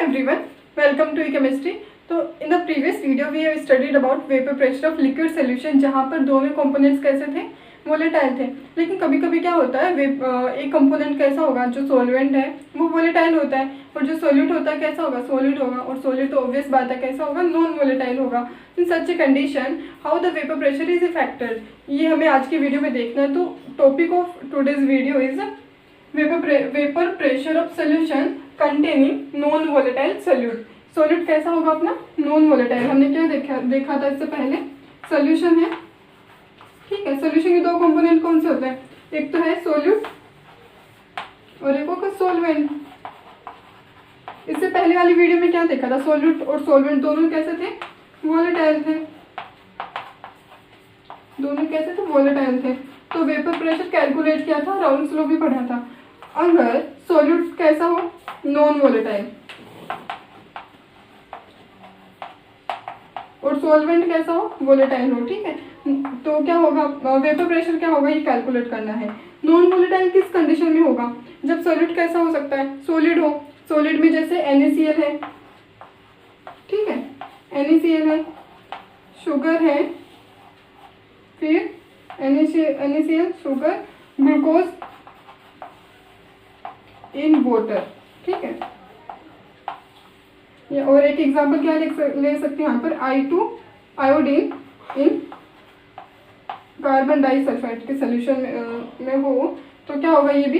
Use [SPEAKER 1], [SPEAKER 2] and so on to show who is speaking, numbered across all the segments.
[SPEAKER 1] everyone, welcome to chemistry. तो in the previous video we have studied about vapor pressure of liquid solution, जहाँ पर दोनों components कैसे थे, वोलेटाइल थे. लेकिन कभी कभी क्या होता है, एक कंपोनेंट कैसा होगा, जो सॉल्वेंट है वो वोलेटाइल होता है, और जो सोल्यूट होता है कैसा होगा, सॉलिड होगा. और सॉलिड तो ऑब्वियस बात है कैसा होगा, नॉन वोलेटाइल होगा. In such a condition how the vapour pressure is effected, ये हमें आज की वीडियो में देखना है. तो topic of today's video is vapour pressure of solution containing non volatile solute. Solute कैसा होगा अपना, नॉन वोलेटाइल. हमने क्या देखा था इससे पहले, सोल्यूशन है, ठीक है. सोल्यूशन के दो कंपोनेंट कौन से होते हैं, एक तो है सोल्यूट और एक होगा सॉल्वेंट. इससे पहले वाली वीडियो में क्या देखा था, सोल्यूट और सॉल्वेंट दोनों कैसे थे, वोलेटाइल थे. दोनों कैसे थे, वोलेटाइल थे. तो वेपर प्रेशर कैलकुलेट किया था, राउल्स लॉ भी पढ़ा था. अगर सोल्यूट कैसा हो, नॉन वोलेटाइल, और सॉल्वेंट कैसा हो, वोलेटाइल हो, ठीक है. तो क्या होगा, वेपर प्रेशर क्या होगा, ये कैलकुलेट करना है. नॉन वोलेटाइल किस कंडीशन में होगा, जब सॉलिड कैसा हो सकता है, सॉलिड हो. सॉलिड में जैसे NaCl है, ठीक है, NaCl है, शुगर है, फिर NaCl sugar, glucose in water, ठीक है. और एक एग्जांपल क्या ले सकते हैं यहाँ पर, I2 आयोडीन इन कार्बन डाइसल्फाइड के सोल्यूशन में हो तो क्या होगा, ये भी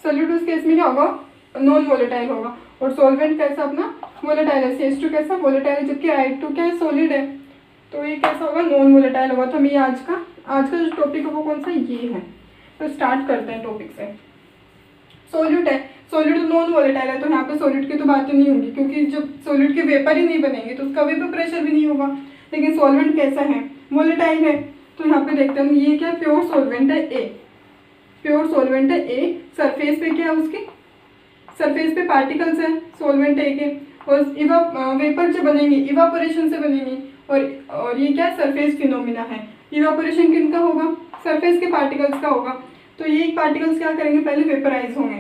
[SPEAKER 1] सोल्यूट. उस केस में क्या होगा, नॉन वोलेटाइल होगा. और सॉल्वेंट कैसा अपना, वोलेटाइल है. CH2 कैसा, वोलेटाइल है, जबकि I2 क्या है, सॉलिड है. तो ये कैसा होगा, नॉन वोलेटाइल होगा. तो हमें ये आज का जो टॉपिक है वो कौन सा, ये है. तो स्टार्ट करते हैं टॉपिक से. सॉल्यूट है, सॉल्यूट तो नॉन वोलेटाइल है, तो यहाँ पे सॉल्यूट की तो बात नहीं होगी, क्योंकि जब सॉल्यूट के वेपर ही नहीं बनेंगे तो उसका वेपर प्रेशर भी नहीं होगा. लेकिन सॉल्वेंट कैसा है, वोलेटाइल है. तो यहाँ पे देखते हैं, ये क्या, प्योर सॉल्वेंट है A, प्योर सॉल्वेंट है A. सरफेस पे क्या है, उसके सरफेस पे पार्टिकल्स हैं सॉल्वेंट A के, और वेपर जो बनेंगे इवापोरेशन से बनेंगे. और ये क्या, सरफेस फिनोमिना है. इवापोरेशन किनका होगा, सरफेस के पार्टिकल्स का होगा. तो ये पार्टिकल्स क्या करेंगे, पहले वेपराइज होंगे.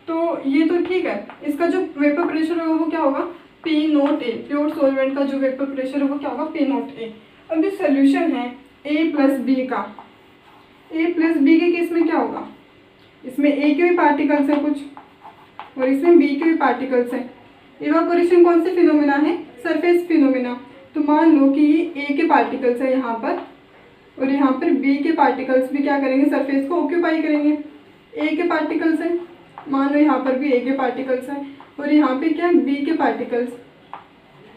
[SPEAKER 1] तो ये तो ठीक है. इसका जो वेपर प्रेशर होगा वो क्या होगा, P0A. प्योर सॉल्वेंट का जो वेपर प्रेशर होगा क्या होगा, P0A. अब ये सोल्यूशन है A+B का. A+B के केस में क्या होगा, इसमें A के भी पार्टिकल्स हैं कुछ, और इसमें B के भी पार्टिकल्स हैं. इवापोरेशन कौन से फिनोमिना है, सरफेस फिनोमिना. तो मान लो कि ये A के पार्टिकल्स है यहाँ पर, और यहाँ पर B के पार्टिकल्स भी क्या करेंगे, सरफेस को ऑक्यूपाई करेंगे. A के पार्टिकल्स हैं, मान लो यहाँ पर भी A के पार्टिकल्स हैं, और यहाँ पे क्या, B के पार्टिकल्स,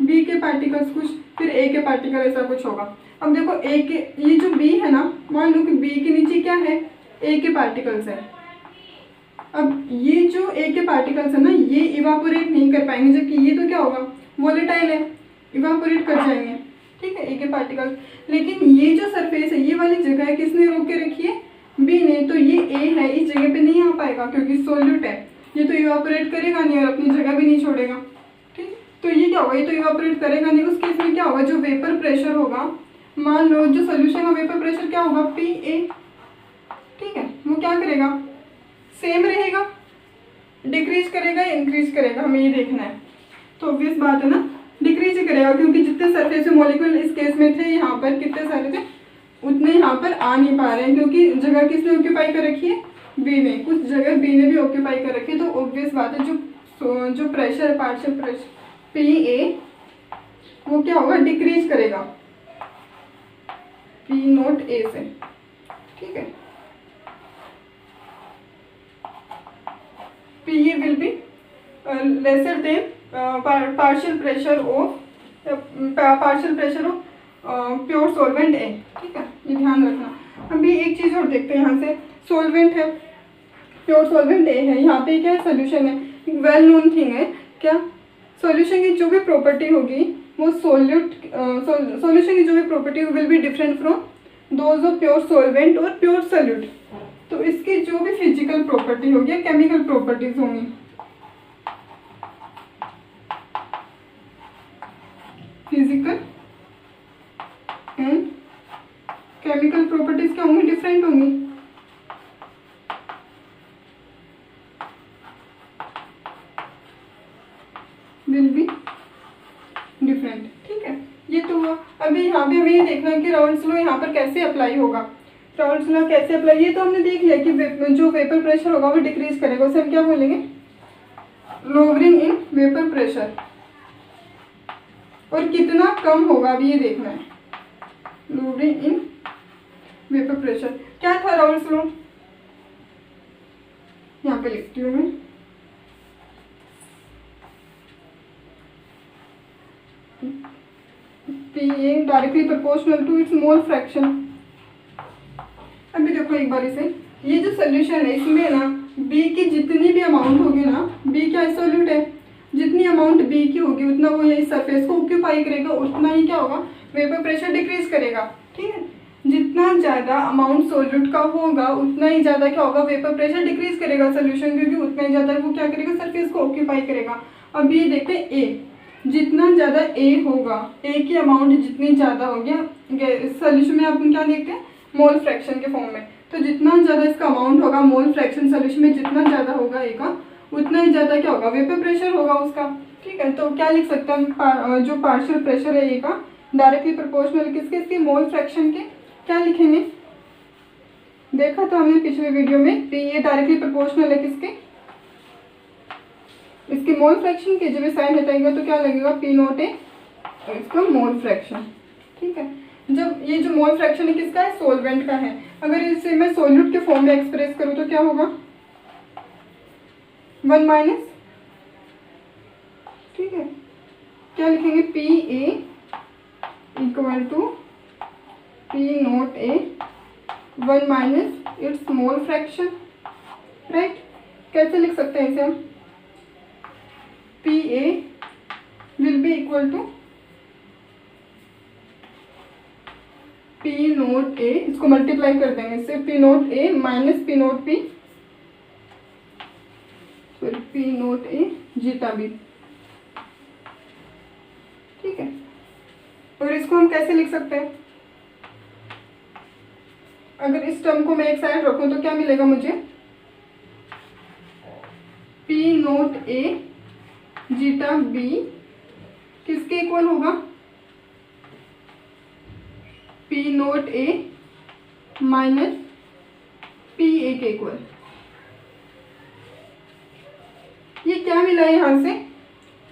[SPEAKER 1] B के पार्टिकल्स कुछ, फिर A के पार्टिकल, ऐसा कुछ होगा. अब देखो A के, ये जो B है ना, मान लो कि B के नीचे क्या है, A के पार्टिकल्स है. अब ये जो A के पार्टिकल्स है ना, ये इवापोरेट नहीं कर पाएंगे, जबकि ये तो क्या होगा, वोलेटाइल है, इवापोरेट कर जाएंगे, ठीक है, A के पार्टिकल्स. लेकिन ये जो सरफेस है, ये वाली जगह है, किसने रोक के रखी है, B ने. तो ये A है, इस जगह पे नहीं आ पाएगा क्योंकि सोल्यूट है. ये तो इवापोरेट करेगा नहीं और अपनी जगह भी नहीं छोड़ेगा, ठीक. तो ये क्या होगा, ये तो इवापोरेट करेगा नहीं. उस केस में क्या होगा, जो वेपर प्रेशर होगा, मान लो जो सोल्यूशन का वेपर प्रेशर क्या होगा, PA, ठीक है, वो क्या करेगा, सेम रहेगा, डिक्रीज करेगा या इंक्रीज करेगा, हमें ये देखना है. तो ऑब्वियस बात है ना, डिक्रीज ही करेगा, क्योंकि जितने सरफेस में मॉलिक्यूल इस केस में थे, यहाँ पर कितने सारे थे, उतने यहाँ पर आ नहीं पा रहे हैं, क्योंकि जगह किसने ऑक्यूपाई कर रखी है, B ने. कुछ जगह B ने भी ऑक्यूपाई कर रखी है. तो ऑब्वियस बात है, जो प्रेशर है, पार्शियल प्रेशर PA, वो क्या होगा, डिक्रीज करेगा P0A से, ठीक है. PA will be lesser than partial pressure of pure solvent A, ठीक है, ये ध्यान रखना. अभी एक चीज़ और देखते हैं, यहाँ से सॉल्वेंट है, प्योर सॉल्वेंट A है, यहाँ पे क्या सोल्यूशन है, वेल नोन थिंग है क्या, सॉल्यूशन की जो भी प्रॉपर्टी होगी वो सॉल्यूशन की जो भी property will be different from those of pure solvent और प्योर सोल्यूट. तो इसकी जो भी फिजिकल प्रॉपर्टी होगी या केमिकल प्रॉपर्टीज होंगी, फिजिकल एंड केमिकल प्रॉपर्टीज क्या होंगी, डिफरेंट होंगी. Will be different. ठीक है, ये तो हुआ। अभी यहाँ पे हमें ये देखना है कि राउल्स लॉ यहाँ पर कैसे अप्लाई होगा। राउल्स लॉ कैसे अप्लाई, ये तो हमने देख लिया कि जो वेपर प्रेशर होगा वो डिक्रीज करेगा, उसे हम क्या बोलेंगे, लोअरिंग इन वेपर प्रेशर। और कितना कम होगा अभी ये देखना है, लोअरिंग इन वेपर प्रेशर। क्या था राउल्स लॉ, यहाँ पे लिखती हूँ मैं, PA directly proportional to its mole fraction. अभी देखो एक बार इसे, ये जो सोल्यूशन है इसमें ना B की जितनी भी अमाउंट होगी ना, B क्या सॉल्यूट है, जितनी अमाउंट B की होगी उतना वो यही सरफेस को ऑक्यूपाई करेगा, उतना ही क्या होगा, वेपर प्रेशर डिक्रीज करेगा। ठीक है, जितना ज़्यादा अमाउंट सॉल्यूट का होगा उतना ही ज़्यादा क्या होगा, वेपर प्रेशर डिक्रीज करेगा सोल्यूशन, क्योंकि उतना ही ज़्यादा वो क्या करेगा, सरफेस को ऑक्यूपाई करेगा। अब ये देखते हैं A, जितना ज़्यादा A होगा, A की अमाउंट जितनी ज़्यादा होगी, सोल्यूशन में अपन क्या देखते हैं, मोल फ्रैक्शन के फॉर्म में, तो जितना ज़्यादा इसका अमाउंट होगा मोल फ्रैक्शन सोल्यूशन में जितना ज़्यादा होगा A का, उतना ही ज़्यादा क्या होगा, वेपर प्रेशर होगा उसका। ठीक है, तो क्या लिख सकते हैं हम, जो पार्शियल प्रेशर है A का डायरेक्टली प्रोपोर्शनल किसके, इसके मोल फ्रैक्शन के। क्या लिखेंगे, देखा तो हमने पिछले वीडियो में, PA डायरेक्टली प्रोपोर्शनल है किसके, इसके मोल फ्रैक्शन के। जब साइन हटाएगा तो क्या लगेगा, P नोट A इसका मोल फ्रैक्शन। ठीक है, जब ये जो मोल फ्रैक्शन है किसका है, सोलवेंट का है। अगर इसे मैं सोल्यूट के फॉर्म में एक्सप्रेस करूँ तो क्या होगा, 1 माइनस, ठीक है, क्या लिखेंगे, PA equal to P naught A 1 minus its mole fraction. Right, कैसे लिख सकते हैं इसे हम, PA will be equal to P naught A, इसको मल्टीप्लाई कर देंगे इससे, P naught A minus P note P, sorry P naught A zeta B। ठीक है, और इसको हम कैसे लिख सकते हैं, अगर इस टर्म को मैं एक साइड रखूं तो क्या मिलेगा मुझे, P naught A zeta B किसके इक्वल होगा, P naught A minus PA के इक्वल। ये क्या मिला है यहाँ से,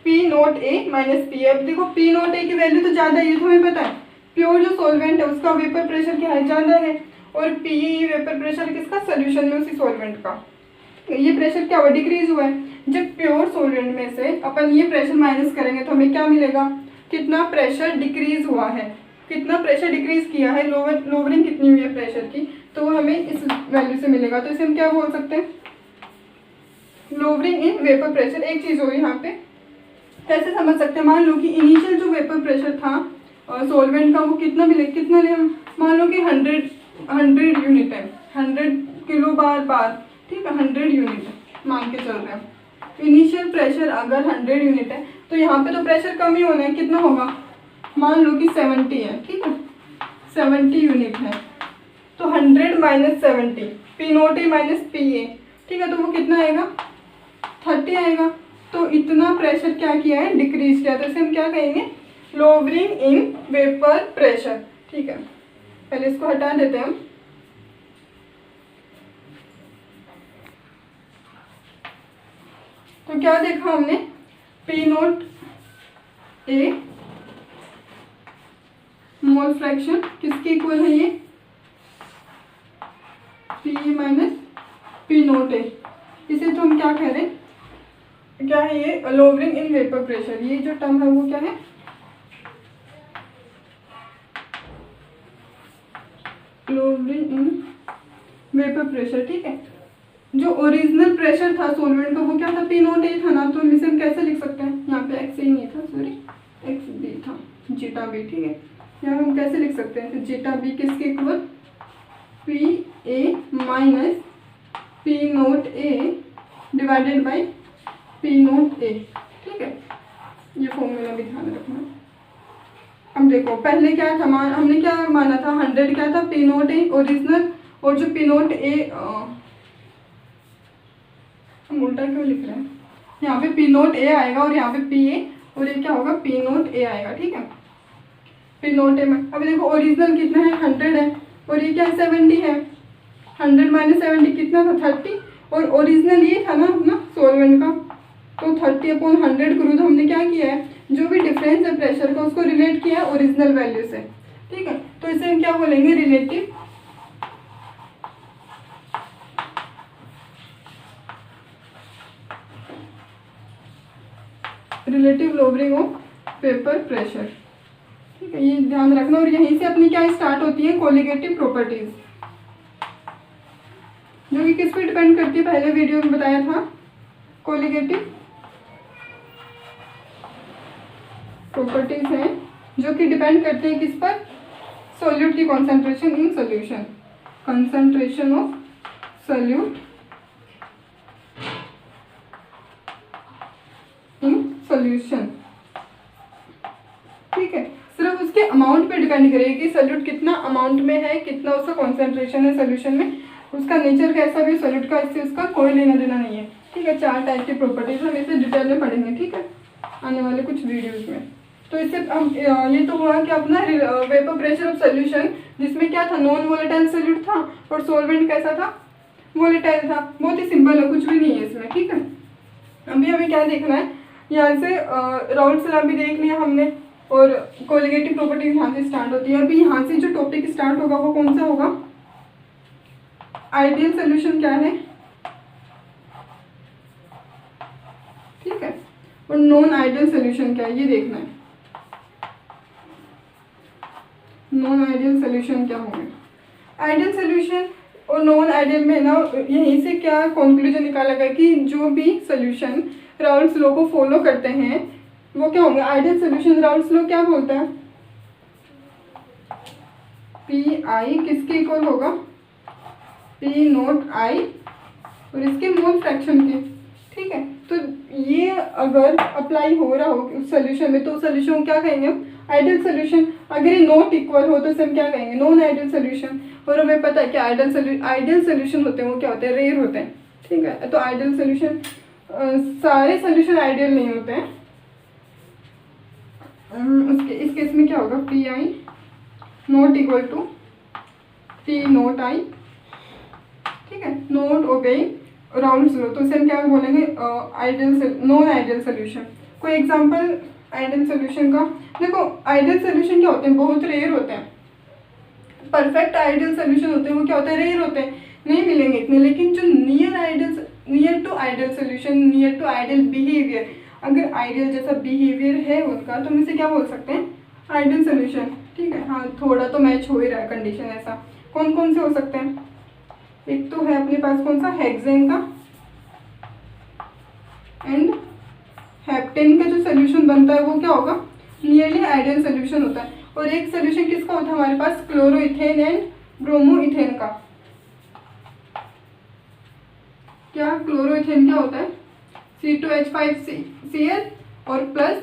[SPEAKER 1] P naught A minus PA। अब देखो P नोट A की वैल्यू तो ज़्यादा है, ये तो हमें पता है, प्योर जो सॉल्वेंट है उसका वेपर प्रेशर क्या है, ज़्यादा है, और PE वेपर प्रेशर किसका, सोल्यूशन में उसी सॉल्वेंट का। ये प्रेशर क्या हुआ, डिक्रीज हुआ है। जब प्योर सॉल्वेंट में से अपन ये प्रेशर माइनस करेंगे तो हमें क्या मिलेगा, कितना प्रेशर डिक्रीज हुआ है, कितना प्रेशर डिक्रीज किया है, लोअरिंग कितनी हुई है प्रेशर की, तो वो हमें इस वैल्यू से मिलेगा। तो इसे हम क्या बोल सकते हैं, लोअरिंग इन वेपर प्रेशर। एक चीज़ होगी यहाँ पे, कैसे समझ सकते हैं, मान लो कि इनिशियल जो वेपर प्रेशर था सॉल्वेंट का वो कितना मिले, कितना ले हम, मान लो कि 100 यूनिट है, 100 किलो बार, ठीक है, 100 यूनिट मान के चल रहे हैं। इनिशियल प्रेशर अगर 100 यूनिट है तो यहाँ पे तो प्रेशर कम ही होना है, कितना होगा, मान लो कि 70 है, ठीक है, 70 यूनिट है, तो 100 minus 70, P naught A minus PA, ठीक है, तो वो कितना आएगा, 30 आएगा। तो इतना प्रेशर क्या किया है, डिक्रीज किया, तो इसे हम क्या कहेंगे, लोअरिंग इन वेपर प्रेशर। ठीक है, पहले इसको हटा देते हैं हम। तो क्या देखा हमने, P naught A mole fraction किसके इक्वल है, ये PA minus P naught A। इसे तो हम क्या कह रहे हैं, क्या है ये, लोअरिंग इन वेपर प्रेशर। ये जो टर्म है वो क्या है, लोअरिंग इन वेपर प्रेशर। ठीक है, जो ओरिजिनल प्रेशर था सॉल्वेंट का वो क्या था, P नोट A था ना, तो इसे हम कैसे लिख सकते हैं, यहाँ पे x A नहीं था, सॉरी x B था, जीटा B। ठीक है, यहाँ हम कैसे लिख सकते हैं, तो जीटा B किसके equal, PA minus P naught A divided by P naught A। ठीक है, ये फॉर्मूला भी ध्यान रखना। अब देखो पहले क्या था, हमने क्या माना था, 100 क्या था, P नोट A ओरिजिनल, और जो P नोट A हम उल्टा क्यों लिख रहे हैं, यहाँ पे P नोट A आएगा और यहाँ पे PA और ये क्या होगा, पी नोट ए आएगा। ठीक है, पी नोट ए में अब देखो ओरिजिनल कितना है, 100 है, और ये क्या है, 70 है। 100 माइनस 70 कितना था, 30, और ओरिजिनल ये था ना अपना सॉल्वेंट का, तो 30/100 करूँ तो हमने क्या किया है, जो भी डिफरेंस है प्रेशर का उसको रिलेट किया है ओरिजिनल वैल्यू से। ठीक है, तो इसे हम क्या बोलेंगे, relative lowering of vapour pressure. ठीक है, ये ध्यान रखना। और यहीं से अपनी क्या स्टार्ट होती है, कोलिगेटिव प्रॉपर्टीज, जो कि किस पे डिपेंड करती है, पहले वीडियो में बताया था। कोलिगेटिव प्रॉपर्टीज हैं जो कि डिपेंड करते हैं किस पर, सॉल्यूट की concentration in solution, concentration of solute in solution. ठीक है, सिर्फ उसके अमाउंट पे डिपेंड करेगी कि सॉल्यूट कितना अमाउंट में है, कितना उसका कॉन्सेंट्रेशन है सॉल्यूशन में, उसका नेचर कैसा भी सॉल्यूट का, इससे उसका कोई लेना देना नहीं है। ठीक है, 4 टाइप की प्रॉपर्टीज हम इसे डिटेल में पढ़ेंगे। ठीक है, आने वाले कुछ वीडियोज में। तो इससे हम ये तो हुआ कि अपना वेपर प्रेशर ऑफ सॉल्यूशन, जिसमें क्या था, नॉन वोलेटाइल सॉल्यूट था और सॉल्वेंट कैसा था, वोलेटाइल था। बहुत ही सिंपल है, कुछ भी नहीं है इसमें। ठीक है, अभी हमें क्या देखना है, यहाँ से राउल्ट लॉ भी देख लिया हमने, और कोलिगेटिव प्रॉपर्टीज यहाँ से स्टार्ट होती है। अभी यहाँ से जो टॉपिक स्टार्ट होगा वो कौन सा होगा, आइडियल सॉल्यूशन क्या है। ठीक है, और नॉन आइडियल सॉल्यूशन क्या है, ये देखना है। नॉन आइडियल सॉल्यूशन क्या होंगे, आइडियल सॉल्यूशन और नॉन आइडियल में ना, यहीं से क्या कंक्लूजन निकाला गया कि जो भी सॉल्यूशन राउल्ट्स लॉ को फॉलो करते हैं वो क्या होंगे, आइडियल सॉल्यूशन। राउल्ट्स लॉ क्या बोलता है, पी आई किसके इक्वल होगा, पी नोट आई और इसके मोल फ्रैक्शन के। ठीक है, तो ये अगर अप्लाई हो रहा हो उस सॉल्यूशन में, तो उस सॉल्यूशन को क्या कहेंगे हम, आइडियल सॉल्यूशन। अगर ये नॉट इक्वल हो तो इसे हम क्या कहेंगे, नॉन आइडियल सॉल्यूशन। और हमें पता है कि आइडियल सॉल्यूशन होते हैं वो क्या होते हैं, रेयर होते हैं। ठीक है, तो आइडियल सॉल्यूशन, सारे सॉल्यूशन आइडियल नहीं होते हैं। उसके इस केस में क्या होगा, P I not equal to P nought I. ठीक है, नॉट ओबेइंग राउल्ट्स लॉ, तो इसे हम क्या बोलेंगे, आइडियल नॉन आइडियल सॉल्यूशन। कोई एग्जांपल आइडियल सॉल्यूशन का, देखो आइडियल सॉल्यूशन क्या होते हैं, बहुत रेयर होते हैं। परफेक्ट आइडियल सॉल्यूशन होते हैं वो क्या होते हैं, रेयर होते हैं, नहीं मिलेंगे इतने। लेकिन जो near to ideal solution, near to ideal behaviour, अगर आइडियल जैसा बिहेवियर है उनका, तो हम इसे क्या बोल सकते हैं, आइडियल सॉल्यूशन। ठीक है, हाँ थोड़ा तो मैच हो ही रहा है कंडीशन। ऐसा कौन कौन से हो सकते हैं, एक तो है अपने पास कौन सा, हेक्सेन का एंड हेप्टेन का जो सोल्यूशन बनता है वो क्या होगा, नियरली आइडियल सोल्यूशन होता है। और एक सोल्यूशन किसका होता है हमारे पास, क्लोरोइथेन एंड ब्रोमोइथेन का। क्या क्लोरोइथेन क्या होता है, C2H5Cl और प्लस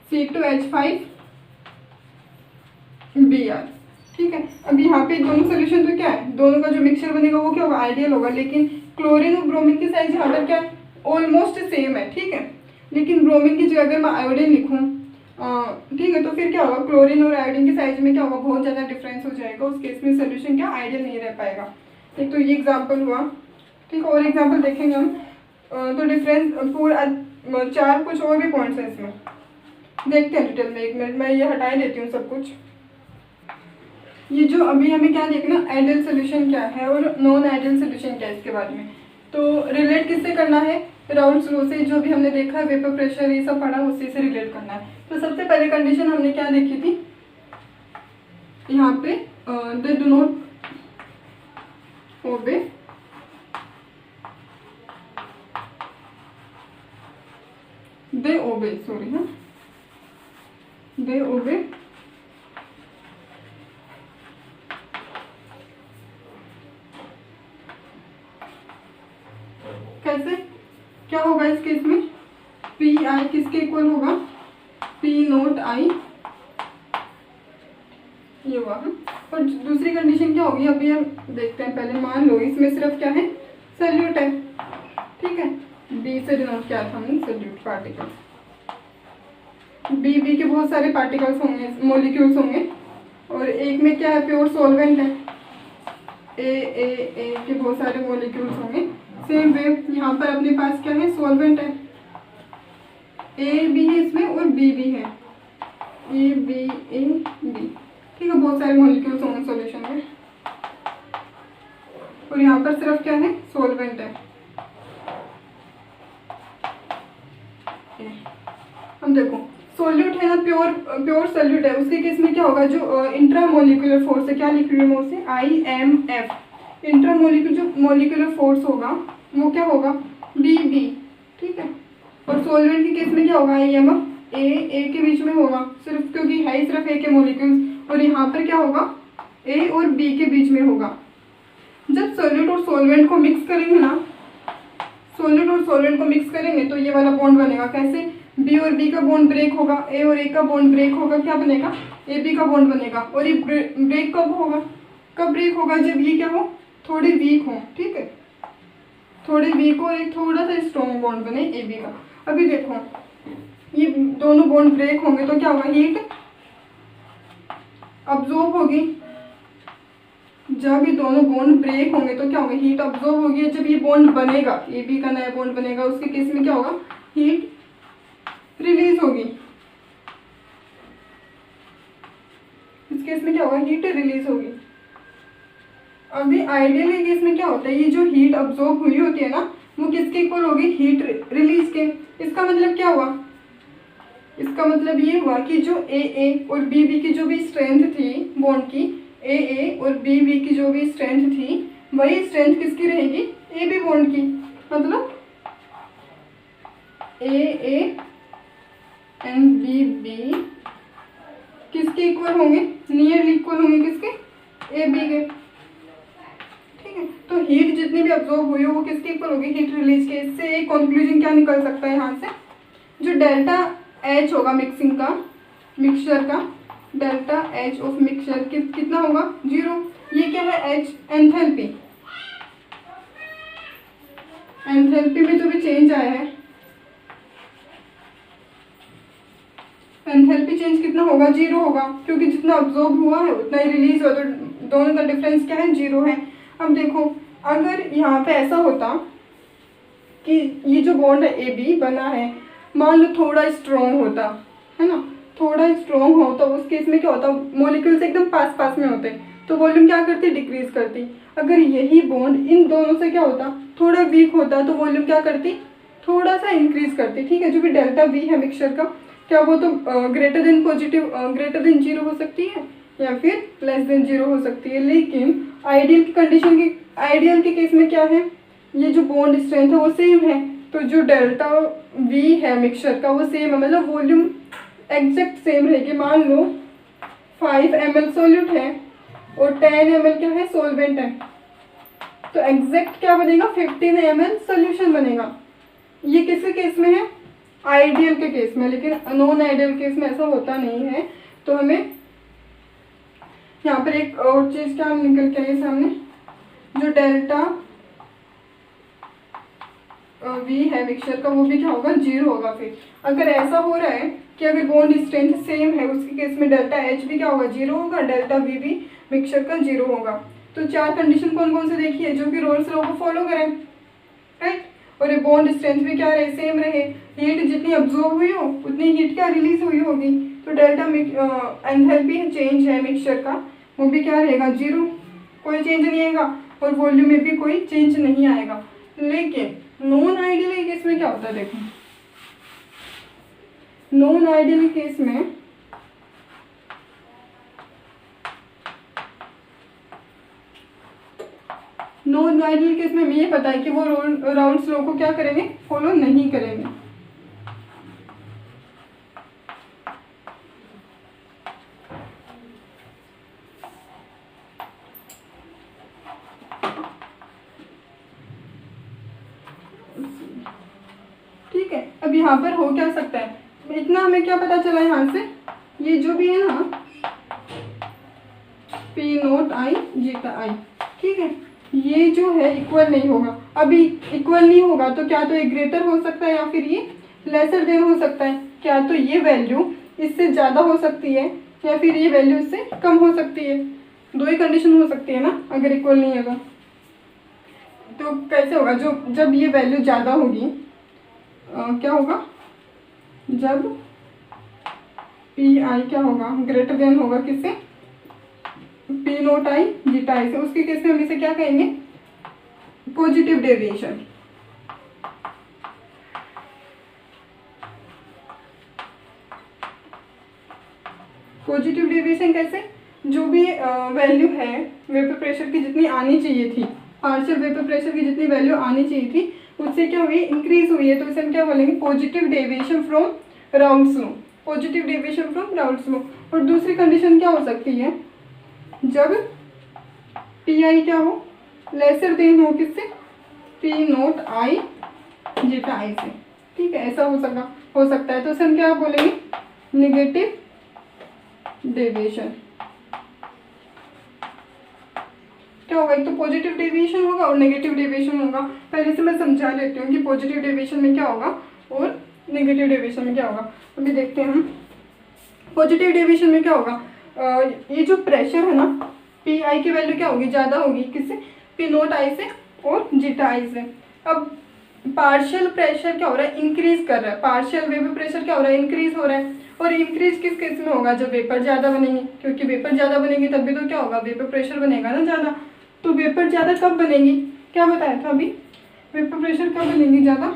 [SPEAKER 1] C2H5Br। ठीक है, अब यहाँ पे दोनों सोल्यूशन तो क्या है, दोनों का जो मिक्सचर बनेगा वो क्या होगा, आइडियल होगा। लेकिन क्लोरीन और ब्रोमीन की साइज यहाँ पर क्या है, ऑलमोस्ट सेम है। ठीक है, लेकिन ब्रोमीन की जगह अगर मैं आयोडीन लिखूँ, ठीक है, तो फिर क्या होगा, क्लोरीन और आयोडीन की साइज में क्या होगा, बहुत ज़्यादा डिफरेंस हो जाएगा। उस केस में सोल्यूशन क्या आइडियल नहीं रह पाएगा। एक तो ये एग्जाम्पल हुआ। ठीक है, और एग्जाम्पल देखेंगे हम, तो डिफरेंस पूरा 4 कुछ और भी पॉइंट्स हैं इसमें, देखते हैं डिटेल में। 1 मिनट मैं ये हटा देती हूँ सब कुछ। ये जो अभी हमें क्या देखना, आइडियल सोल्यूशन क्या है और नॉन आइडियल सोल्यूशन क्या है, इसके बारे में तो रिलेट किससे करना है, राउल्ट्स लॉ से। जो भी हमने देखा है वेपर प्रेशर ये सब पढ़ा, उसी से रिलेट करना है। तो सबसे पहले कंडीशन हमने क्या देखी थी यहाँ पे, दे डू नॉट ओबे दे ओबे कैसे, क्या होगा इस केस में, पी आई किसके इक्वल होगा, पी नोट आई, ये हुआ। और दूसरी कंडीशन क्या होगी, अभी हम देखते हैं। पहले मान लो इसमें सिर्फ क्या है, सॉल्यूट है। ठीक है, बी से डिनोट किया था हमने सॉल्यूट पार्टिकल। बी के बहुत सारे पार्टिकल्स होंगे, मॉलिक्यूल्स होंगे, और एक में क्या है, प्योर सॉल्वेंट है, ए के बहुत सारे मॉलिक्यूल्स होंगे। सेम वे यहाँ पर अपने पास क्या है, सॉल्वेंट है, ए भी है इसमें और बी भी है, ए बी, ठीक है, बहुत सारे मॉलिक्यूल्स होंगे सॉल्यूशन में, और यहाँ पर सिर्फ क्या है, सॉल्वेंट है। हम देखो सॉल्यूट है ना, प्योर सॉल्यूट है, उसके केस में क्या होगा, जो इंट्रामोलिकुलर फोर्स है, क्या लिख रही हूँ मैं उसे, IMF, इंट्रामोलिकुलर जो मोलिकुलर फोर्स होगा वो क्या होगा, BB, ठीक है। और सॉल्वेंट के केस में क्या होगा, IMF, ए के बीच में होगा, सिर्फ क्योंकि है ही सिर्फ ए के मोलिक्यूल्स, और यहाँ पर क्या होगा, ए और बी के बीच में होगा। जब सॉल्यूट और सॉल्वेंट को मिक्स करेंगे ना, सॉल्यूट और सॉल्वेंट को मिक्स करेंगे तो ये वाला बॉन्ड बनेगा, कैसे, बी और बी का बॉन्ड ब्रेक होगा, ए और ए का बॉन्ड ब्रेक होगा, क्या बनेगा, ए बी का बॉन्ड बनेगा। और ये ब्रेक कब होगा, कब ब्रेक होगा, जब ये क्या हो, थोड़े वीक हो, ठीक है, थोड़े वीक हो, एक थोड़ा सा स्ट्रॉन्ग बॉन्ड बने ए बी का। अभी देखो ये दोनों बॉन्ड ब्रेक होंगे तो क्या होगा, हीट अब्जॉर्ब होगी, जब ये दोनों बॉन्ड ब्रेक होंगे तो क्या होगा, हीट अब्जॉर्ब होगी। जब ये बॉन्ड बनेगा, ए बी का नया बॉन्ड बनेगा, उसके केस में क्या होगा, हीट रिलीज होगी, इस केस में क्या होगा, हीट रिलीज होगी। अभी आइडियल केस में क्या होता है, ये जो हीट अब्जॉर्ब हुई होती है ना, वो किसके इक्वल होगी, हीट रिलीज के। इसका मतलब क्या हुआ, इसका मतलब ये हुआ कि जो ए और बी की जो भी स्ट्रेंथ थी बॉन्ड की, ए और बी की जो भी स्ट्रेंथ थी, वही स्ट्रेंथ किसकी रहेगी, ए बी बॉन्ड की। मतलब ए एंड बी किसके इक्वल होंगे, नियरली इक्वल होंगे, किसके, ए बी के, ठीक है। तो हीट जितनी भी अब्जॉर्ब हुई हो वो किसके इक्वल होगी, हीट रिलीज के। इससे एक कंक्लूजन क्या निकल सकता है यहाँ से, जो डेल्टा एच होगा मिक्सचर का डेल्टा एच ऑफ मिक्सचर कितना होगा, 0। ये क्या है, एच, एंथैल्पी, एंथैल्पी में जो भी चेंज आया है, एंथैल्पी चेंज कितना होगा, 0 होगा, क्योंकि जितना अब्जॉर्ब हुआ है उतना ही रिलीज हुआ, तो दोनों का डिफरेंस क्या है, 0 है। अब देखो अगर यहाँ पे ऐसा होता कि ये जो बॉन्ड है ए बी बना है, मान लो थोड़ा स्ट्रॉन्ग होता है ना, थोड़ा स्ट्रॉन्ग हो तो उस केस में क्या होता, मॉलिक्यूल्स एकदम पास पास में होते तो वॉल्यूम क्या करती, डिक्रीज करती। अगर यही बॉन्ड इन दोनों से क्या होता, थोड़ा वीक होता, तो वॉल्यूम क्या करती, थोड़ा सा इंक्रीज करती, ठीक है। जो भी डेल्टा वी है मिक्सचर का, क्या वो तो ग्रेटर देन 0 हो सकती है या फिर लेस देन 0 हो सकती है। लेकिन आइडियल की कंडीशन की, आइडियल के केस में क्या है, ये जो बॉन्ड स्ट्रेंथ है वो सेम है, तो जो डेल्टा वी है मिक्सचर का वो सेम है, मतलब वॉल्यूम एग्जैक्ट सेम रहेगी। मान लो 5 ml सॉल्यूट है और 10 ml क्या है, सॉल्वेंट है, तो एग्जैक्ट क्या बनेगा, 15 ml सोल्यूशन बनेगा। ये किसके केस में है, आइडियल के केस में। लेकिन नॉन आइडियल केस में ऐसा होता नहीं है। तो हमें यहाँ पर एक और चीज़ क्या निकल के आई सामने, जो डेल्टा वी है मिक्सचर का वो भी क्या होगा, 0 होगा। फिर अगर ऐसा हो रहा है कि अगर बॉन्ड स्ट्रेंथ सेम है, उसके केस में डेल्टा एच भी क्या होगा, 0 होगा, डेल्टा वी भी मिक्सचर का 0 होगा। तो 4 कंडीशन कौन कौन से देखी है, जो कि रोल्स लॉ को फॉलो करें, राइट। और ये बॉन्ड स्ट्रेंथ भी क्या रहे, सेम रहे, हीट जितनी अब्जॉर्ब हुई हो उतनी हीट क्या रिलीज हुई होगी। तो डेल्टा एंथैल्पी चेंज है मिक्सचर का, वो भी क्या रहेगा, 0, कोई चेंज नहीं आएगा, और वॉल्यूम में भी कोई चेंज नहीं आएगा। लेकिन नॉन आइडियल केस में क्या होता है, देखो नॉन आइडियल केस में नॉन आइडियल केस में हमें ये पता है कि वो राउल्स लॉ को क्या करेंगे, फॉलो नहीं करेंगे। ठीक है, अब यहाँ पर हो क्या सकता है, इतना हमें क्या पता चला यहाँ से, ये जो भी है ना P note I zeta I, ठीक है, ये जो है इक्वल नहीं होगा। अभी इक्वल नहीं होगा तो क्या तो ये ग्रेटर हो सकता है या फिर ये लेसर देन हो सकता है। क्या तो ये वैल्यू इससे ज़्यादा हो सकती है या फिर ये वैल्यू इससे कम हो सकती है। दो ही कंडीशन हो सकती है ना, अगर इक्वल नहीं है तो कैसे होगा, जो जब ये वैल्यू ज़्यादा होगी क्या होगा, जब पी आई क्या होगा, ग्रेटर देन होगा किससे, पी नोट आई जीटा आई से, उसके केस में हम इसे क्या कहेंगे, पॉजिटिव डेविएशन। पॉजिटिव डेविएशन कैसे, जो भी वैल्यू है वेपर प्रेशर की जितनी आनी चाहिए थी, पार्शियल वेपर प्रेशर की जितनी वैल्यू आनी चाहिए थी उससे क्या हुई, इंक्रीज हुई है, तो इसे हम क्या बोलेंगे, positive deviation from Raoult's law, positive deviation from Raoult's law. और दूसरी कंडीशन क्या हो सकती है, जब पी आई क्या हो, लेसर देन हो किससे, पी नोट आई जीटा आई से, ठीक है, ऐसा हो सकता है, तो इसे हम क्या बोलेंगे, नेगेटिव डेविएशन। क्या होगा, एक तो पॉजिटिव डेविएशन होगा और नेगेटिव डेविएशन होगा। पहले से मैं समझा लेती हूँ कि पॉजिटिव डेविएशन में क्या होगा और नेगेटिव डेविएशन में क्या होगा। अभी देखते हैं हम पॉजिटिव डेविएशन में क्या होगा, ये जो प्रेशर है ना, पी आई की वैल्यू क्या होगी, ज़्यादा होगी किससे, पी नोट आई से और जीटा आई से। अब पार्शियल प्रेशर क्या हो रहा है, इंक्रीज कर रहा है, पार्शियल वेपर प्रेशर क्या हो रहा है, इंक्रीज हो रहा है। और इंक्रीज किस केस में होगा, जब वेपर ज़्यादा बनेंगे, क्योंकि वेपर ज़्यादा बनेगी तब भी तो क्या होगा, वेपर प्रेशर बनेगा ना ज़्यादा। तो वेपर ज़्यादा कब बनेगी, क्या बताया था अभी, वेपर प्रेशर कब बनेगी ज़्यादा,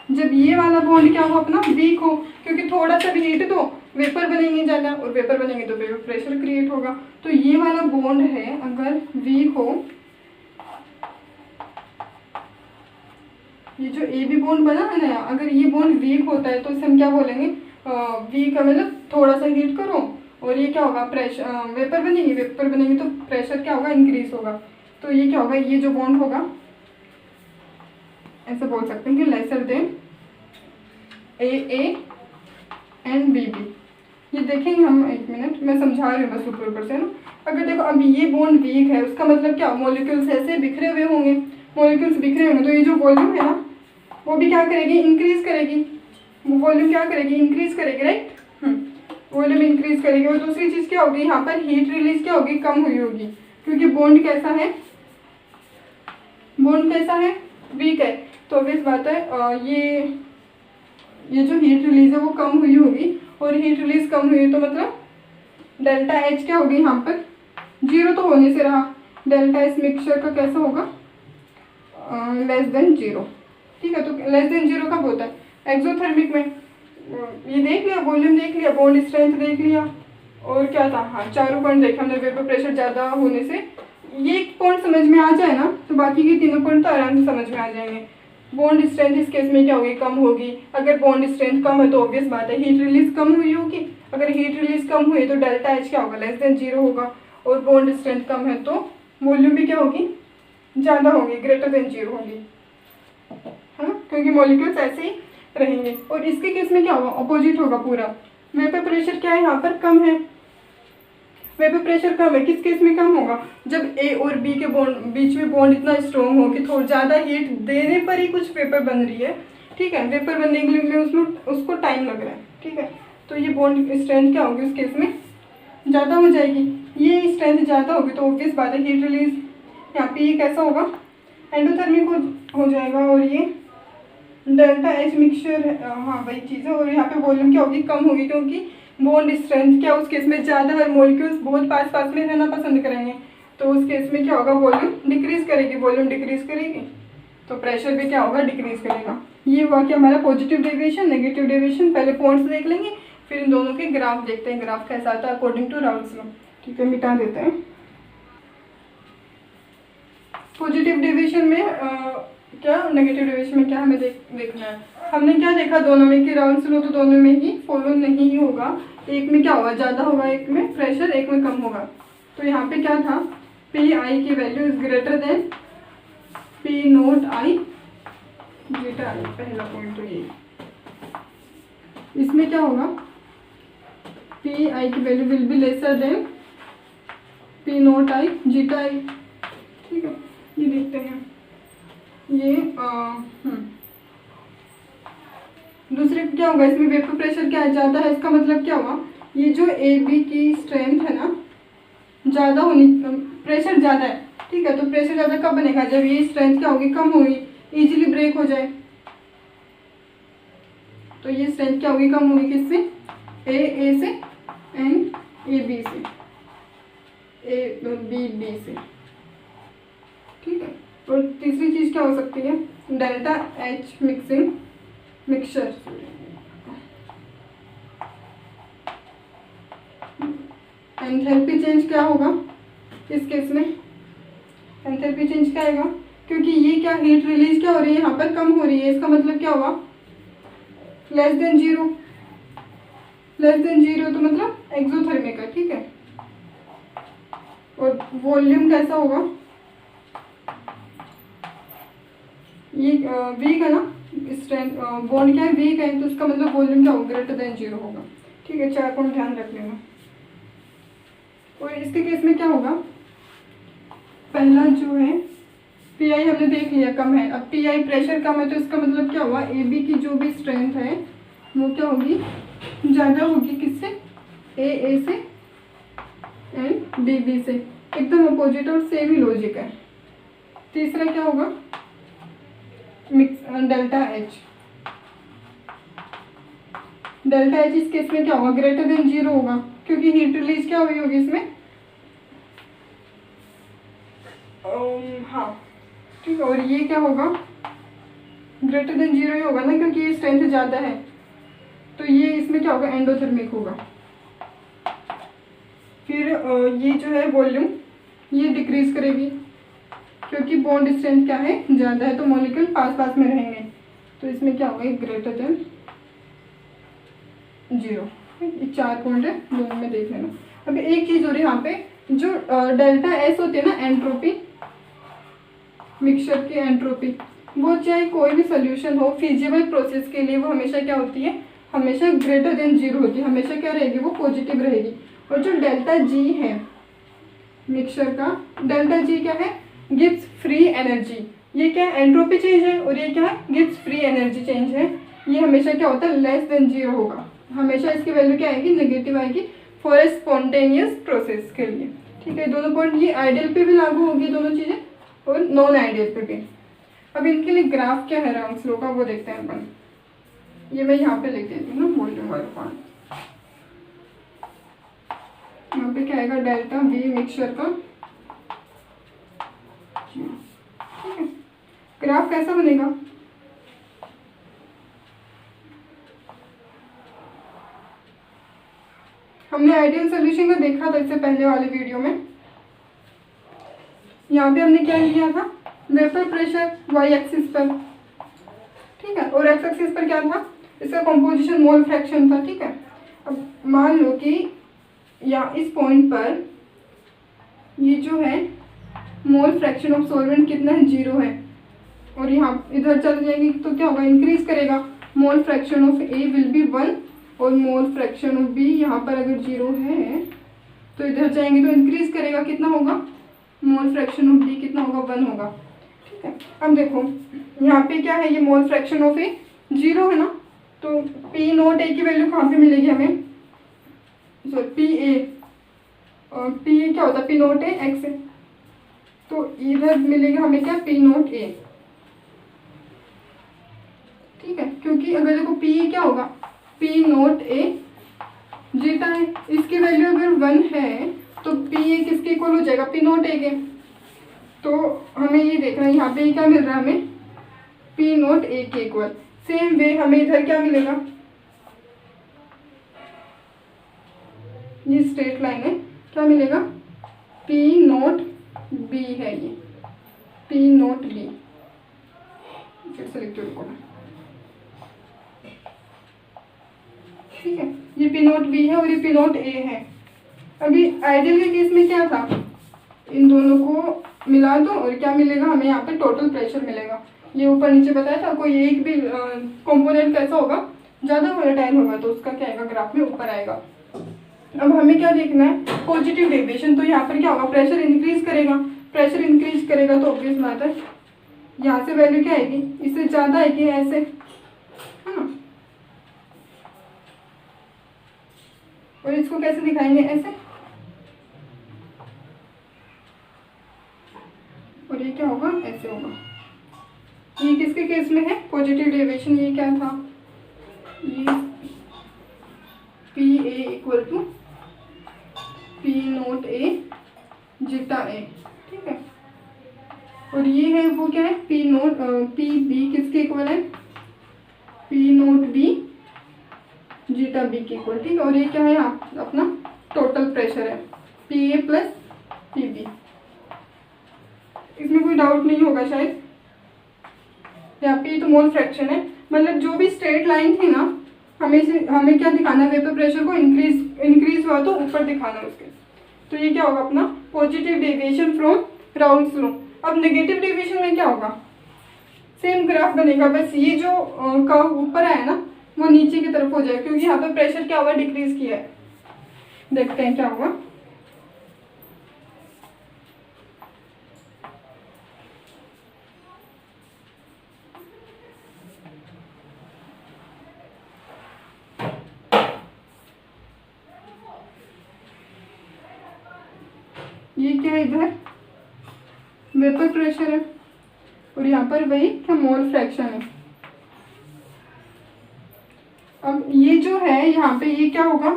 [SPEAKER 1] जब ये वाला बॉन्ड क्या हो अपना, वीक हो, क्योंकि थोड़ा सा भी हीट दो वेपर बनेंगे ज़्यादा, और वेपर बनेंगे तो वेपर प्रेशर क्रिएट होगा। तो ये वाला बॉन्ड है अगर वीक हो, ये जो ए बी बॉन्ड बना है ना, अगर ये बॉन्ड वीक होता है तो इसे हम क्या बोलेंगे, वीक का मतलब थोड़ा सा हीट करो और ये क्या होगा, प्रेशर वेपर बनेगी, वेपर बनेगी तो प्रेशर क्या होगा, इंक्रीज होगा। तो ये क्या होगा, ये जो बॉन्ड होगा ऐसे बोल सकते हैं कि lesser than A and B. ये देखेंगे हम, एक मिनट मैं समझा रही हूँ बस ऊपर से ना। अगर देखो अभी ये बॉन्ड वीक है, उसका मतलब क्या, मॉलिक्यूल्स ऐसे बिखरे हुए होंगे, मॉलिक्यूल्स बिखरे होंगे, तो ये जो वॉल्यूम है ना वो भी क्या करेगी, इंक्रीज करेगी, वो वॉल्यूम क्या करेगी, इंक्रीज करेगी, राइट, वॉल्यूम इंक्रीज करेगी। और दूसरी चीज़ क्या होगी, यहाँ पर हीट रिलीज क्या होगी, कम हुई होगी, क्योंकि बॉन्ड कैसा है, बॉन्ड कैसा है, वीक है, तो ऑब्वियस बात है ये जो हीट रिलीज है वो कम हुई होगी, और हीट रिलीज कम हुई तो मतलब डेल्टा एच क्या होगी, यहाँ पर जीरो तो होने से रहा, डेल्टा एच मिक्सचर का कैसा होगा, लेस देन जीरो, ठीक है। तो लेस देन जीरो कब होता है, एक्सोथर्मिक में। ये देख लिया, वॉल्यूम देख लिया, बॉन्ड स्ट्रेंथ देख लिया, और क्या था, हाँ चारों पॉइंट देखे हमने, वेपर प्रेशर ज़्यादा होने से। ये एक पॉइंट समझ में आ जाए ना तो बाकी के तीनों पॉइंट तो आराम से समझ में आ जाएंगे। बॉन्ड स्ट्रेंथ इस केस में क्या होगी, कम होगी, अगर बॉन्ड स्ट्रेंथ कम है तो ऑब्वियस बात है हीट रिलीज कम हुई होगी, अगर हीट रिलीज कम हुई तो डेल्टा एच क्या होगा, लेस देन जीरो होगा, और बॉन्ड स्ट्रेंथ कम है तो वॉल्यूम भी क्या होगी, ज़्यादा होगी, ग्रेटर देन जीरो होगी, है ना, क्योंकि मॉलिक्यूल्स ऐसे ही रहेंगे। और इसके केस में क्या होगा, अपोजिट होगा पूरा, वेपर प्रेशर क्या है यहाँ पर, कम है, वेपर प्रेशर कम है, किस केस में कम होगा, जब ए और बी के बॉन्ड बीच में बॉन्ड इतना स्ट्रॉन्ग हो कि थोड़ा ज़्यादा हीट देने पर ही कुछ वेपर बन रही है, ठीक है, वेपर बनने के लिए उसमें उसको टाइम लग रहा है, ठीक है, तो ये बॉन्ड स्ट्रेंथ क्या होगी उस केस में, ज़्यादा हो जाएगी, ये स्ट्रेंथ ज़्यादा होगी तो ऑब्वियस बात है हीट रिलीज यहाँ पे ये कैसा होगा, एंडोथर्मिक हो जाएगा, और ये डेल्टा एच मिक्सचर है, हाँ वही चीज़ है, और यहाँ पे वॉल्यूम क्या होगी, कम होगी, क्योंकि बॉन्ड स्ट्रेंथ क्या उस केस में ज़्यादा है, मॉलिक्यूल्स बहुत पास पास में रहना पसंद करेंगे, तो उस केस में क्या होगा, वॉल्यूम डिक्रीज करेगी, वॉल्यूम डिक्रीज करेगी तो प्रेशर भी क्या होगा, डिक्रीज करेगा। ये हुआ कि हमारा पॉजिटिव डेविएशन, नेगेटिव डेविएशन। पहले पॉइंट्स देख लेंगे, फिर इन दोनों के ग्राफ देखते हैं, ग्राफ कैसा आता है अकॉर्डिंग टू राउल्ट्स लॉ, ठीक है, मिटा देते हैं। पॉजिटिव डेविएशन में क्या, नेगेटिव डेविएशन में क्या हमें देखना है, हमने क्या देखा दोनों में कि राउल्ट्स लॉ तो दोनों में ही फॉलो नहीं होगा, एक में क्या होगा, ज़्यादा होगा, एक में प्रेशर, एक में कम होगा। तो यहाँ पे क्या था, पी आई की value is greater than P nought I zeta I, पहला पॉइंट तो ये। इसमें क्या होगा, पी आई की value will be lesser than P nought I zeta I, ठीक है। ये देखते हैं, ये दूसरे क्या होगा, इसमें वेपर प्रेशर क्या है, ज़्यादा है, इसका मतलब क्या हुआ, ये जो ए बी की स्ट्रेंथ है ना ज़्यादा होनी, प्रेशर ज़्यादा है, ठीक है। तो प्रेशर ज़्यादा कब बनेगा, जब ये स्ट्रेंथ क्या होगी, कम होगी, इजीली ब्रेक हो जाए। तो ये स्ट्रेंथ क्या होगी, कम होगी, किससे, ए से एंड ए बी से, ए बी से, ठीक है। और तीसरी चीज़ क्या हो सकती है, delta H mixture. Enthalpy change क्या होगा इस केस में, एंथैल्पी चेंज क्या आएगा, क्योंकि ये क्या हीट रिलीज क्या हो रही है यहाँ पर, कम हो रही है, इसका मतलब क्या होगा, less than zero, less than zero तो मतलब एक्सोथर्मिक है, ठीक है। और वॉल्यूम कैसा होगा, ये वीक है ना, स्ट्रेंथ बॉन्ड क्या है, वीक है, तो इसका मतलब वॉल्यूम क्या होगा, ग्रेटर देन जीरो होगा, ठीक है। 4 पॉइंट ध्यान रख लेना। और इसके केस में क्या होगा, पहला जो है पी आई हमने देख लिया कम है, अब पी आई प्रेशर कम है, तो इसका मतलब क्या हुआ, ए बी की जो भी स्ट्रेंथ है वो क्या होगी, ज़्यादा होगी, किससे, ए से एंड डी बी से, एकदम अपोजिट और सेम ही लॉजिक है। तीसरा क्या होगा, mix delta H, delta H इस केस में क्या होगा, ग्रेटर देन जीरो होगा, क्योंकि हीट रिलीज क्या हुई होगी इसमें, हाँ ठीक है। और ये क्या होगा, ग्रेटर देन जीरो ही होगा ना, क्योंकि ये स्ट्रेंथ ज़्यादा है, तो ये इसमें क्या होगा, एंडोथर्मिक होगा। फिर ये जो है वॉल्यूम ये डिक्रीज करेगी, क्योंकि बॉन्ड स्ट्रेंथ क्या है, ज़्यादा है, तो मॉलिक्यूल पास पास में रहेंगे, तो इसमें क्या होगा, ग्रेटर देन जीरो। ये 4 पॉइंट है, दोनों में देख लेना। अभी एक चीज़ हो रही है यहाँ पे, जो डेल्टा एस होती है ना, एंट्रोपी, मिक्सचर की एंट्रोपी, वो चाहे कोई भी सोल्यूशन हो फिजिबल प्रोसेस के लिए, वो हमेशा क्या होती है, हमेशा ग्रेटर देन जीरो होती है, हमेशा क्या रहेगी, वो पॉजिटिव रहेगी। और जो डेल्टा जी है मिक्सचर का, डेल्टा जी क्या है, गिव्स फ्री एनर्जी, ये क्या है, एंट्रोपी चेंज है, और ये क्या है, गिव्स फ्री एनर्जी चेंज है। ये हमेशा क्या होता है, लेस देन जीरो होगा, हमेशा इसकी वैल्यू क्या आएगी, नेगेटिव आएगी फॉर ए स्पॉन्टेनियस प्रोसेस के लिए, ठीक है। दोनों पॉइंट ये आइडियल पे भी लागू होगी दोनों चीज़ें, और नॉन आइडियल पे भी। अब इनके लिए ग्राफ क्या है रंग स्लो का, वो देखते हैं अपन। ये मैं यहाँ पे लिख देती हूँ ना, वॉल्यूम वाला पार्ट, यहाँ पे क्या आएगा, डेल्टा वी मिक्सचर का, ठीक है। ग्राफ कैसा बनेगा, हमने आइडियल सोल्यूशन का देखा था इससे पहले वाले वीडियो में। यहाँ पे हमने क्या लिया था, वेपर प्रेशर वाई एक्सिस पर, ठीक है, और एक्स एक्सिस पर क्या था, इसका कंपोजिशन मोल फ्रैक्शन था, ठीक है। अब मान लो कि या इस पॉइंट पर ये जो है मोल फ्रैक्शन ऑफ सॉल्वेंट कितना है, 0 है, और यहाँ इधर चले जाएंगे तो क्या होगा, इंक्रीज करेगा, mole fraction of A will be 1, और मोल फ्रैक्शन ऑफ बी यहाँ पर अगर 0 है तो इधर जाएंगे तो इंक्रीज करेगा, कितना होगा, मोल फ्रैक्शन ऑफ बी कितना होगा, 1 होगा, ठीक है। अब देखो यहाँ पे क्या है, ये मोल फ्रैक्शन ऑफ ए 0 है ना, तो पी नोट ए की वैल्यू कहाँ पे मिलेगी हमें, sorry P A, P A क्या होता है, पी नोट ए एक्स है, तो इधर मिलेगा हमें क्या, पी नोट ए, ठीक है। क्योंकि अगर देखो पी ए क्या होगा, पी नोट ए जीटा है, इसकी वैल्यू अगर 1 है तो पी ए किसके इक्वल हो जाएगा, पी नोट ए के। तो हमें ये देखना है यहाँ पे क्या मिल रहा है हमें, पी नोट ए के इक्वल। सेम वे हमें इधर क्या मिलेगा, ये स्ट्रेट लाइन है, क्या मिलेगा, पी नोट बी है, ये पी नोट बी, फिर से लिखते रुको, ठीक है। ये पी नोट बी है और ये पी नोट ए है। अभी आइडियल के केस में क्या था, इन दोनों को मिला दो और क्या मिलेगा हमें, यहाँ पे टोटल प्रेशर मिलेगा। ये ऊपर नीचे बताया था, कोई एक भी कंपोनेंट कैसा होगा, ज़्यादा वोलेटाइल होगा तो उसका क्या आएगा, ग्राफ में ऊपर आएगा। अब हमें क्या देखना है, पॉजिटिव डेविएशन, तो यहाँ पर क्या होगा, प्रेशर इंक्रीज करेगा, प्रेशर इंक्रीज करेगा तो ऑब्वियस बात है यहाँ से वैल्यू क्या आएगी, इससे ज़्यादा आएगी ऐसे, है ना। और इसको कैसे दिखाएंगे, ऐसे, और ये क्या होगा, ऐसे होगा। ये किसके केस में है, पॉजिटिव डेविएशन। ये क्या था, ये P A equal to P naught A zeta A, ठीक है। और ये है वो क्या है, पी बी किसके इक्वल है, P naught B zeta B के इक्वल, ठीक है। और ये क्या है यहाँ अपना टोटल प्रेशर है, P A plus P B. इसमें कोई डाउट नहीं होगा शायद। यहाँ पे तो मोल फ्रैक्शन है, मतलब जो भी स्ट्रेट लाइन थी ना, हमें क्या दिखाना है, वेपर प्रेशर को इंक्रीज हुआ तो ऊपर दिखाना है उसके। तो ये क्या होगा अपना positive deviation from Raoult's law. अब नेगेटिव डेविएशन में क्या होगा, सेम ग्राफ बनेगा, बस ये जो कर्व ऊपर आया ना वो नीचे की तरफ हो जाएगा, क्योंकि यहाँ पे प्रेशर क्या हुआ, डिक्रीज किया है। देखते हैं क्या होगा। ये क्या है, इधर वेपर प्रेशर है और यहाँ पर वही क्या मोल फ्रैक्शन है। अब ये जो है यहाँ पे ये क्या होगा,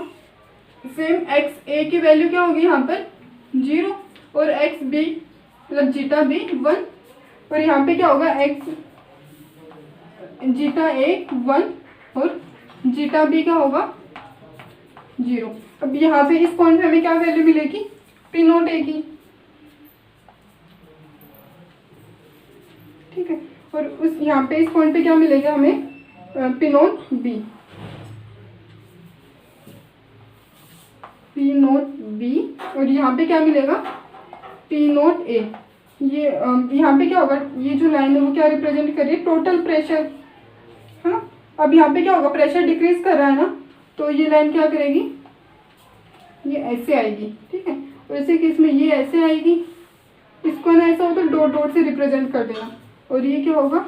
[SPEAKER 1] सेम एक्स ए की वैल्यू क्या होगी यहाँ पर 0 और एक्स बी मतलब जीटा बी 1, और यहाँ पे क्या होगा एक्स जीटा ए 1 और जीटा बी क्या होगा 0। अब यहाँ पे इस पॉइंट में हमें क्या वैल्यू मिलेगी, पी नोट ए की, ठीक है। और उस यहाँ पे इस पॉइंट पे क्या मिलेगा हमें, P naught B, P naught B, और यहाँ पे क्या मिलेगा पी नोट ए। ये यहाँ पे क्या होगा, ये जो लाइन है वो क्या रिप्रेजेंट कर रही है, टोटल प्रेशर, हाँ। अब यहाँ पे क्या होगा, प्रेशर डिक्रीज कर रहा है ना, तो ये लाइन क्या करेगी, ये ऐसे आएगी, ठीक है। और इसी केस में ये ऐसे आएगी, इसको ना ऐसा हो तो डॉट डॉट से रिप्रेजेंट कर देना, और ये क्या होगा,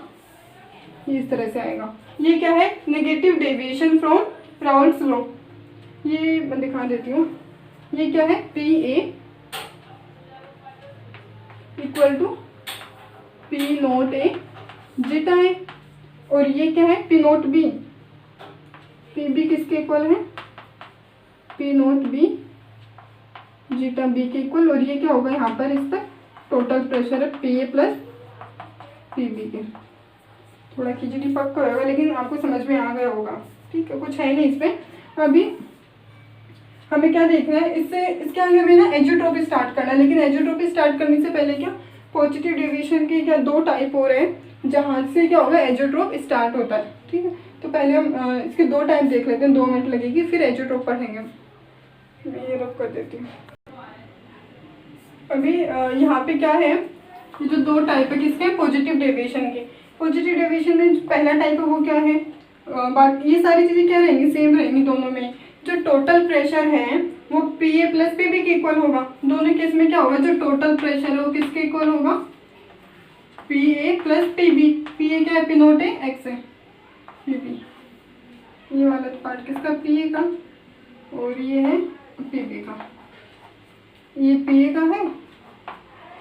[SPEAKER 1] ये इस तरह से आएगा। ये क्या है, negative deviation from Raoult's law. ये मैं दिखा देती हूँ, ये क्या है, P A equal to P naught A zeta है, और ये क्या है, P naught B, P B किसके इक्वल है, P naught B zeta B के इक्वल, और ये क्या होगा यहाँ पर, इस पर टोटल प्रेशर है P A plus P B के। थोड़ा खिचड़ी पक्का होगा लेकिन आपको समझ में आ गया होगा, ठीक है, कुछ है नहीं इसमें। अभी हमें क्या देखना है, इसके आगे हमें ना एजोट्रोपी स्टार्ट करना है, लेकिन एजोट्रोपी स्टार्ट करने से पहले क्या पॉजिटिव डेविएशन के क्या 2 टाइप हो रहे हैं जहाँ से क्या होगा एजोट्रोप स्टार्ट होता है, ठीक है। तो पहले हम इसके 2 टाइप देख लेते हैं, 2 मिनट लगेगी, फिर एजोट्रोप पढ़ेंगे। मैं ये रब कर देती हूँ। अभी यहाँ पे क्या है, ये जो 2 टाइप है किसके, पॉजिटिव डेविएशन के। पॉजिटिव डेविएशन में पहला टाइप है वो क्या है, बाकी ये सारी चीज़ें क्या रहेंगी, सेम रहेंगी दोनों में। जो टोटल प्रेशर है वो P A plus P B के इक्वल होगा। दोनों केस में क्या होगा, जो टोटल प्रेशर है वो किसके इक्वल होगा, P A plus P B. P A क्या है, पी नोट ए एक्स है, पी बी ये वाला पार्ट किसका, पी ए का, और ये है पी बी का। ये पी ए का है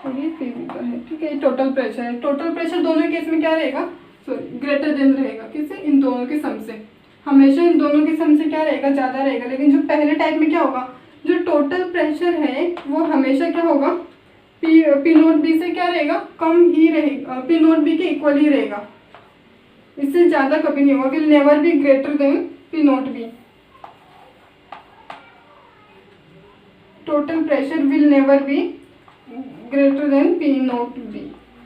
[SPEAKER 1] और ये पी बी का है, ठीक है। ये टोटल प्रेशर है। टोटल प्रेशर दोनों केस में क्या रहेगा, सॉरी ग्रेटर देन रहेगा, किससे, इन दोनों के सम से। हमेशा इन दोनों के सम से क्या रहेगा, ज़्यादा रहेगा। लेकिन जो पहले टाइप में क्या होगा, जो टोटल प्रेशर है वो हमेशा क्या होगा, पी नोट बी से क्या रहेगा, कम ही रहेगा, पी नोट बी के इक्वल ही रहेगा, इससे ज़्यादा कभी नहीं होगा। Will never be greater than P naught B. Total pressure will never be greater than P naught B,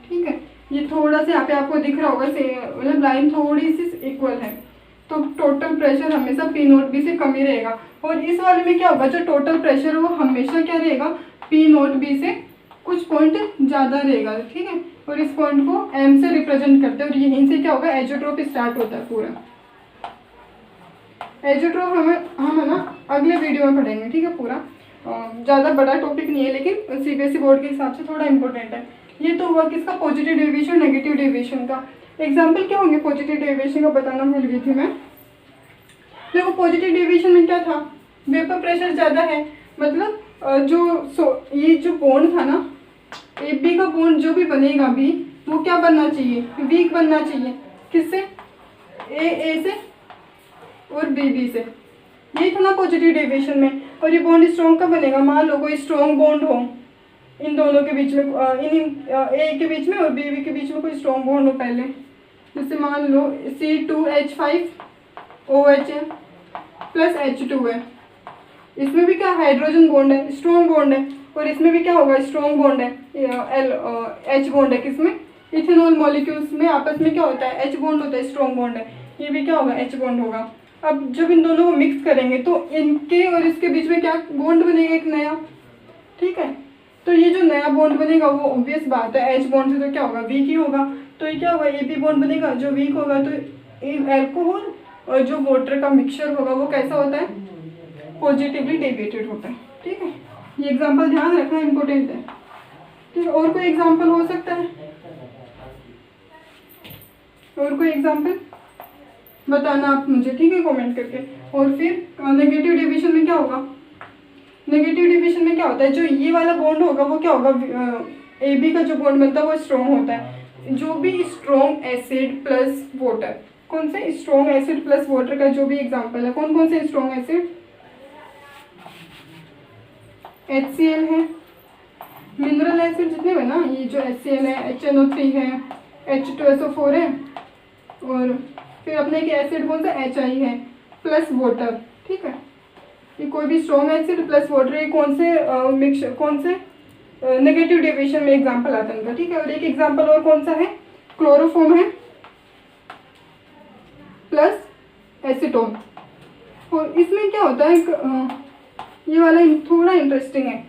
[SPEAKER 1] ठीक है। ये थोड़ा सा यहाँ पे आपको दिख रहा होगा, मतलब लाइन थोड़ी सी इक्वल है, तो टोटल प्रेशर हमेशा पी नोट बी से कम ही रहेगा। और इस वाले में क्या होगा, जो टोटल प्रेशर है वो हमेशा क्या रहेगा, पी नोट बी से कुछ पॉइंट ज़्यादा रहेगा, ठीक है। और इस पॉइंट को एम से रिप्रेजेंट करते हैं, और यहीं से क्या होगा, एजोट्रोप स्टार्ट होता है पूरा। एजोट्रोप हम है ना अगले वीडियो में पढ़ेंगे, ठीक है। पूरा ज़्यादा बड़ा टॉपिक नहीं है, लेकिन सीबीएसई बोर्ड के हिसाब से थोड़ा इंपॉर्टेंट है। ये तो हुआ किसका, पॉजिटिव डेविएशन नेगेटिव डेविएशन का। एग्जाम्पल क्या होंगे पॉजिटिव डेविएशन का, बताना भूल गई थी मैं। देखो पॉजिटिव डेविएशन में क्या था, वेपर प्रेशर ज़्यादा है, मतलब ये जो बॉन्ड था ना, ए बी का बॉन्ड जो भी बनेगा बी, वो क्या बनना चाहिए, वीक बनना चाहिए। किससे, ए से और बी से। यही था ना पॉजिटिव डेविएशन में। और ये बॉन्ड स्ट्रॉन्ग कब बनेगा, मान लो कोई स्ट्रॉन्ग बॉन्ड हो इन दोनों के बीच में, ए के बीच में और बी के बीच में कोई स्ट्रॉन्ग बॉन्ड हो पहले, जैसे मान लो C2H5OH है प्लस H2 है, इसमें भी क्या हाइड्रोजन बॉन्ड है, स्ट्रॉन्ग बॉन्ड है। और इसमें भी क्या होगा, स्ट्रॉन्ग बॉन्ड है, H बॉन्ड है। किसमें, इथेनॉल मॉलिक्यूल्स में आपस में क्या होता है, H बॉन्ड होता है, स्ट्रॉन्ग बॉन्ड है। ये भी क्या होगा, H बॉन्ड होगा। अब जब इन दोनों को मिक्स करेंगे तो इनके और इसके बीच में क्या बॉन्ड बनेगा, एक नया, ठीक है। तो ये जो नया बॉन्ड बनेगा वो ऑब्वियस बात है, H बॉन्ड से तो क्या होगा, वीक ही होगा। तो ये क्या होगा, AB बॉन्ड बनेगा जो वीक होगा। तो एल्कोहल और जो वाटर का मिक्सचर होगा वो कैसा होता है, पॉजिटिवली डेविएटेड होता है, ठीक है। ये एग्जांपल ध्यान रखना इम्पोर्टेंट है, ठीक है। और कोई एग्जांपल हो सकता है, और कोई एग्जांपल बताना आप मुझे, ठीक है, कमेंट करके। और फिर नेगेटिव डेविएशन में क्या होगा, नेगेटिव डिविजन में क्या होता है, जो ये वाला बॉन्ड होगा वो क्या होगा, AB का जो बॉन्ड बनता है वो स्ट्रॉन्ग होता है। जो भी स्ट्रॉन्ग एसिड प्लस वाटर, कौन से स्ट्रॉन्ग एसिड प्लस वाटर का जो भी एग्जांपल है, कौन कौन से स्ट्रॉन्ग एसिड, HCl है, मिनरल एसिड जितने हैं ना, ये जो HCl है, HNO3 है, H2SO4 है, और फिर अपने एक एसिड कौन सा HI है प्लस वाटर, ठीक है। ये कोई भी स्ट्रॉन्ग एसिड प्लस वाटर, ये कौन से मिक्सचर, कौन से नेगेटिव डेविएशन में एग्जांपल आता है उनका, ठीक है। और एक एग्जांपल और कौन सा है, क्लोरोफॉर्म है प्लस एसीटोन। और इसमें क्या होता है, ये वाला थोड़ा इंटरेस्टिंग है,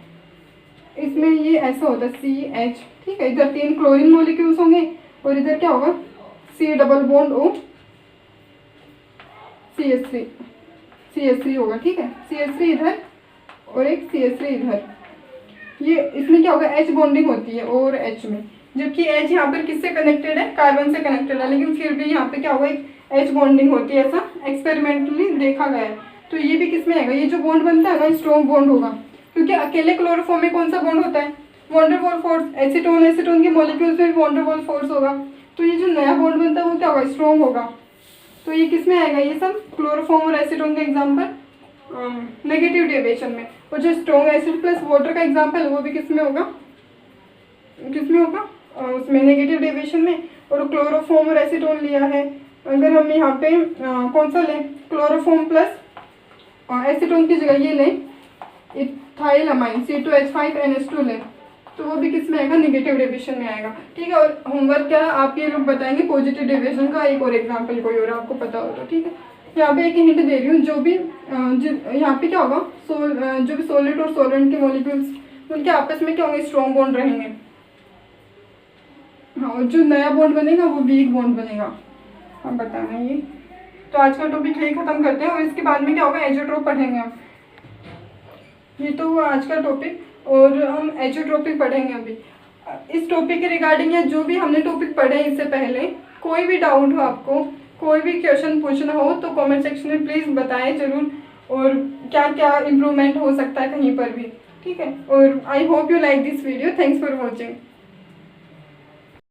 [SPEAKER 1] इसमें ये ऐसा होता है CH, ठीक है। इधर 3 क्लोरीन मॉलिक्यूल्स होंगे और इधर क्या होगा, C double bond O CH3 होगा, ठीक है। CH3 इधर और एक CH3 इधर, ये इसमें क्या होगा, H बॉन्डिंग होती है और H में, जबकि H यहाँ पर किससे कनेक्टेड है, कार्बन से कनेक्टेड है, लेकिन फिर भी यहाँ पे क्या होगा, एक H बॉन्डिंग होती है, ऐसा एक्सपेरिमेंटली देखा गया है। तो ये भी किस में आएगा, ये जो बॉन्ड बनता है ना, स्ट्रॉन्ग बॉन्ड होगा, क्योंकि अकेले क्लोरोफॉर्म में कौन सा बॉन्ड होता है, वॉन्डरवॉल फोर्स। एसीटोन के मॉलिक्यूल्स में वॉन्डरवॉल फोर्स होगा। तो ये जो नया बॉन्ड बनता है वो क्या होगा, स्ट्रॉन्ग होगा। तो ये किस में आएगा, ये सब क्लोरोफॉर्म और एसीटोन का एग्जांपल नेगेटिव डेविएशन में। और जो स्ट्रॉन्ग एसिड प्लस वाटर का एग्जांपल वो भी किस में होगा, उसमें नेगेटिव डेविएशन में। और क्लोरोफॉर्म और एसीटोन लिया है, अगर हम यहाँ पे कौन सा लें, क्लोरोफॉर्म प्लस एसीटोन की जगह ये लें इथाइल अमाइन C2H5NH2 लें, तो वो भी किस में आएगा, नेगेटिव डेविएशन में आएगा, ठीक है। और होमवर्क क्या है, आप ये लोग बताएंगे पॉजिटिव डेविएशन का एक और एग्जांपल कोई और आपको पता होगा, ठीक है। यहाँ पे एक हिंट दे रही हूँ, जो भी यहाँ पे क्या होगा, जो भी सॉलिड और सॉल्वेंट के मॉलिक्यूल्स उनके आपस में क्या होंगे, स्ट्रॉन्ग बॉन्ड रहेंगे। हाँ, और जो नया बॉन्ड बनेगा वो वीक बॉन्ड बनेगा। अब बताना ये, तो आज का टॉपिक यही खत्म करते हैं और इसके बाद में क्या होगा, एजोट्रोप पढ़ेंगे हम। ये तो हुआ आज का टॉपिक, और हम एजोट्रोपिक पढ़ेंगे अभी। इस टॉपिक के रिगार्डिंग या जो भी हमने टॉपिक पढ़े हैं इससे पहले, कोई भी डाउट हो आपको, कोई भी क्वेश्चन पूछना हो तो कमेंट सेक्शन में प्लीज़ बताएं जरूर, और क्या क्या इम्प्रूवमेंट हो सकता है कहीं पर भी, ठीक है। और I hope you like this video, thanks for watching.